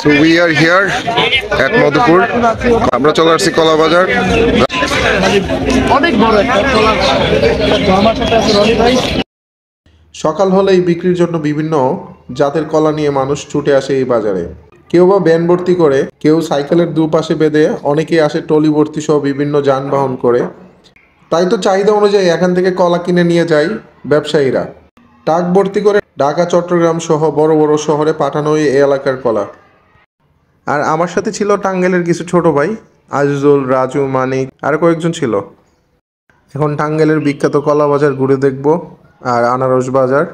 So we are here at Madhupur. আমরা চলে আসছি কলা বাজার। অনেক বড় একটা কলা বাজার। আমার সাথে আছে রনি ভাই। সকাল হলেই বিক্রির জন্য বিভিন্ন জাতের কলা নিয়ে মানুষ ছুটে আসে এই বাজারে। কেউ বা ভ্যান ভর্তি করে, কেউ সাইকেলের দুপাশে বেঁধে, অনেকেই আসে ট্রলি ভর্তি সহ বিভিন্ন যানবাহন করে। তাই তো চাহিদা অনুযায়ী এখান থেকে কলা কিনে নিয়ে যায় ব্যবসায়ীরা। ট্রাক ভর্তি করে ঢাকা, চট্টগ্রাম সহ বড় বড় শহরে পাঠানো হয় এই এলাকার কলা। আর আমার সাথে ছিল টাঙ্গাইলের কিছু ছোট ভাই, আজিজুল, রাজু, মানিক আর কয়েকজন ছিল। এখন টাঙ্গাইলের বিখ্যাত কলা বাজার ঘুরে দেখব আর আনারস বাজার।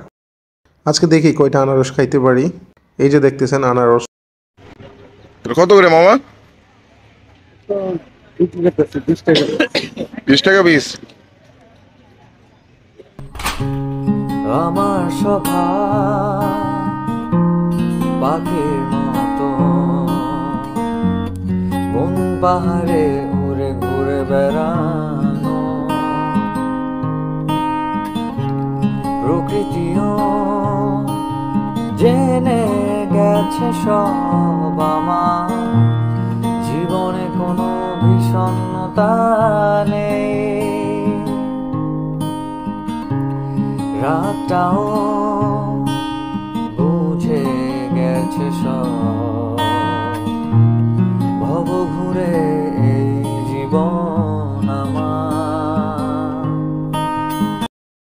আজকে দেখি কয়টা আনারস খাইতে পারি। এই যে দেখতেছেন আনারস। কত করে মামা? 20 টাকা পিস। আমার স্বভাব পাখির মতো কোন পাহাড়ে উড়ে ঘুরে বেড়ানো, প্রকৃতিও জেনে গেছে সব আমার জীবনে কোনো বিষণ্ণতা নেই। রাতটাও বুঝে গেছে সব